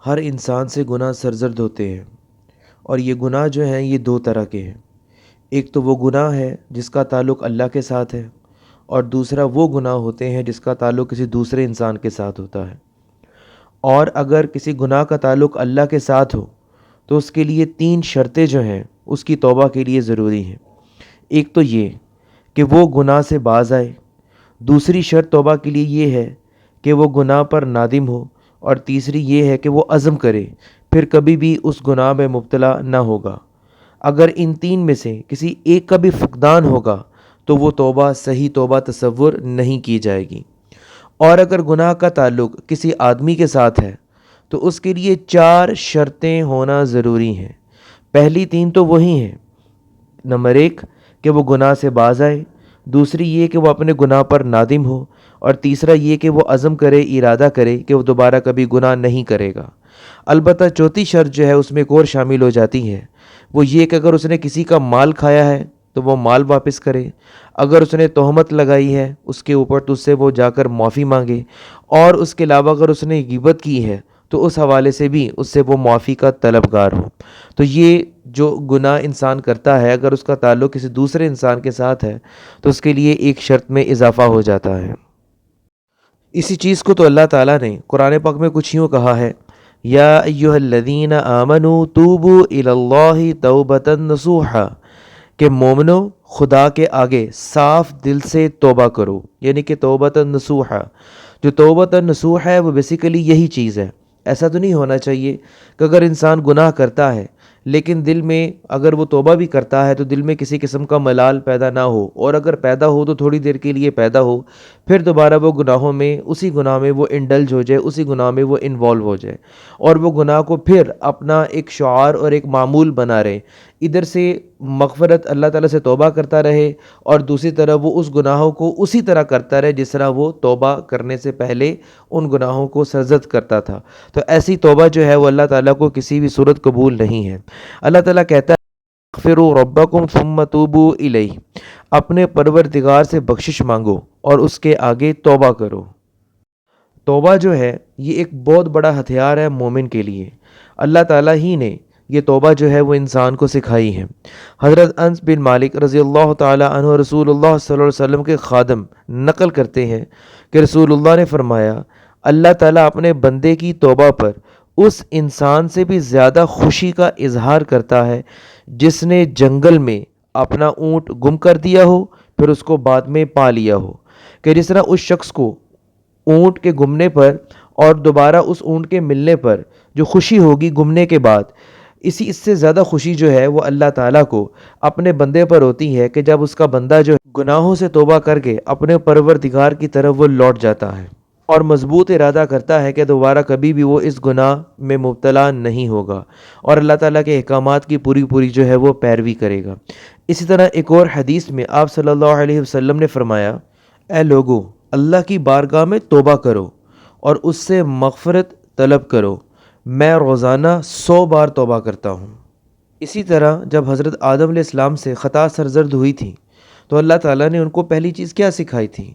ہر انسان سے گناہ سرزد ہوتے ہیں، اور یہ گناہ جو ہیں یہ دو طرح کے ہیں۔ ایک تو وہ گناہ ہے جس کا تعلق اللہ کے ساتھ ہے، اور دوسرا وہ گناہ ہوتے ہیں جس کا تعلق کسی دوسرے انسان کے ساتھ ہوتا ہے۔ اور اگر کسی گناہ کا تعلق اللہ کے ساتھ ہو تو اس کے لیے 3 شرطیں جو ہیں اس کی توبہ کے لیے ضروری ہیں۔ ایک تو یہ کہ وہ گناہ سے باز آئے، دوسری شرط توبہ کے لیے یہ ہے کہ وہ گناہ پر نادم ہو، اور تیسری یہ ہے کہ وہ عزم کرے پھر کبھی بھی اس گناہ میں مبتلا نہ ہوگا۔ اگر ان 3 میں سے کسی ایک کا بھی فقدان ہوگا تو وہ توبہ صحیح توبہ تصور نہیں کی جائے گی۔ اور اگر گناہ کا تعلق کسی آدمی کے ساتھ ہے تو اس کے لیے 4 شرطیں ہونا ضروری ہیں۔ پہلی 3 تو وہی ہیں، نمبر 1 کہ وہ گناہ سے باز آئے، دوسری یہ کہ وہ اپنے گناہ پر نادم ہو، اور تیسرا یہ کہ وہ عزم کرے، ارادہ کرے کہ وہ دوبارہ کبھی گناہ نہیں کرے گا۔ البتہ چوتھی شرط جو ہے اس میں ایک اور شامل ہو جاتی ہے، وہ یہ کہ اگر اس نے کسی کا مال کھایا ہے تو وہ مال واپس کرے، اگر اس نے تہمت لگائی ہے اس کے اوپر تو اس سے وہ جا کر معافی مانگے، اور اس کے علاوہ اگر اس نے غیبت کی ہے تو اس حوالے سے بھی اس سے وہ معافی کا طلبگار ہو۔ تو یہ جو گناہ انسان کرتا ہے اگر اس کا تعلق کسی دوسرے انسان کے ساتھ ہے تو اس کے لیے ایک شرط میں اضافہ ہو جاتا ہے۔ اسی چیز کو تو اللہ تعالیٰ نے قرآن پاک میں کچھ یوں کہا ہے، یا ایہا الذین آمنوا توبوا الی اللہ توبۃ نصوحا، کہ مومنو خدا کے آگے صاف دل سے توبہ کرو، یعنی کہ توبۃ نصوحا۔ جو توبۃ نصوح ہے وہ بیسیکلی یہی چیز ہے۔ ایسا تو نہیں ہونا چاہیے کہ اگر انسان گناہ کرتا ہے لیکن دل میں اگر وہ توبہ بھی کرتا ہے تو دل میں کسی قسم کا ملال پیدا نہ ہو، اور اگر پیدا ہو تو تھوڑی دیر کے لیے پیدا ہو، پھر دوبارہ وہ گناہوں میں اسی گناہ میں وہ انڈلج ہو جائے، اسی گناہ میں وہ انوالو ہو جائے، اور وہ گناہ کو پھر اپنا ایک شعار اور ایک معمول بنا رہے۔ ادھر سے مغفرت اللہ تعالیٰ سے توبہ کرتا رہے، اور دوسری طرف وہ اس گناہوں کو اسی طرح کرتا رہے جس طرح وہ توبہ کرنے سے پہلے ان گناہوں کو سرزد کرتا تھا۔ تو ایسی توبہ جو ہے وہ اللہ تعالیٰ کو کسی بھی صورت قبول نہیں ہے۔ اللہ تعالیٰ کہتا ہے اغفروا ربکم ثم توبوا الیہ، اپنے پروردگار سے بخشش مانگو اور اس کے آگے توبہ کرو۔ توبہ جو ہے یہ ایک بہت بڑا ہتھیار ہے مومن کے لیے۔ اللہ تعالیٰ ہی نے یہ توبہ جو ہے وہ انسان کو سکھائی ہے۔ حضرت انس بن مالک رضی اللہ تعالیٰ عنہ رسول اللہ صلی اللہ علیہ وسلم کے خادم نقل کرتے ہیں کہ رسول اللہ نے فرمایا، اللہ تعالیٰ اپنے بندے کی توبہ پر اس انسان سے بھی زیادہ خوشی کا اظہار کرتا ہے جس نے جنگل میں اپنا اونٹ گم کر دیا ہو پھر اس کو بعد میں پا لیا ہو۔ کہ جس طرح اس شخص کو اونٹ کے گمنے پر اور دوبارہ اس اونٹ کے ملنے پر جو خوشی ہوگی گمنے کے بعد، اس سے زیادہ خوشی جو ہے وہ اللہ تعالیٰ کو اپنے بندے پر ہوتی ہے کہ جب اس کا بندہ جو گناہوں سے توبہ کر کے اپنے پروردگار کی طرف وہ لوٹ جاتا ہے اور مضبوط ارادہ کرتا ہے کہ دوبارہ کبھی بھی وہ اس گناہ میں مبتلا نہیں ہوگا، اور اللہ تعالیٰ کے احکامات کی پوری جو ہے وہ پیروی کرے گا۔ اسی طرح ایک اور حدیث میں آپ صلی اللہ علیہ وسلم نے فرمایا، اے لوگو، اللہ کی بارگاہ میں توبہ کرو اور اس سے مغفرت طلب کرو، میں روزانہ 100 بار توبہ کرتا ہوں۔ اسی طرح جب حضرت آدم علیہ السلام سے خطا سرزد ہوئی تھی تو اللہ تعالیٰ نے ان کو پہلی چیز کیا سکھائی تھی؟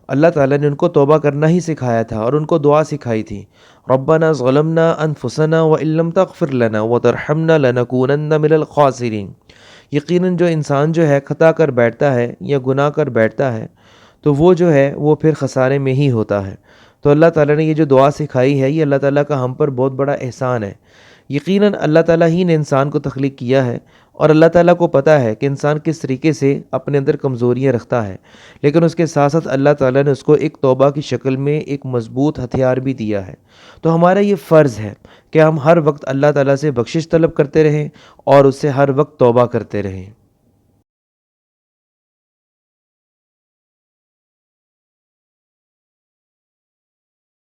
اللہ تعالیٰ نے ان کو توبہ کرنا ہی سکھایا تھا، اور ان کو دعا سکھائی تھی، ربنا ظلمنا انفسنا وان لم تغفر لنا وترحمنا لنکونن من الخاسرین۔ یقیناً جو انسان جو ہے خطا کر بیٹھتا ہے یا گناہ کر بیٹھتا ہے تو وہ جو ہے وہ پھر خسارے میں ہی ہوتا ہے۔ تو اللہ تعالیٰ نے یہ جو دعا سکھائی ہے یہ اللہ تعالیٰ کا ہم پر بہت بڑا احسان ہے۔ یقیناً اللہ تعالیٰ ہی نے انسان کو تخلیق کیا ہے، اور اللہ تعالیٰ کو پتہ ہے کہ انسان کس طریقے سے اپنے اندر کمزوریاں رکھتا ہے، لیکن اس کے ساتھ ساتھ اللہ تعالیٰ نے اس کو ایک توبہ کی شکل میں ایک مضبوط ہتھیار بھی دیا ہے۔ تو ہمارا یہ فرض ہے کہ ہم ہر وقت اللہ تعالیٰ سے بخشش طلب کرتے رہیں اور اس سے ہر وقت توبہ کرتے رہیں۔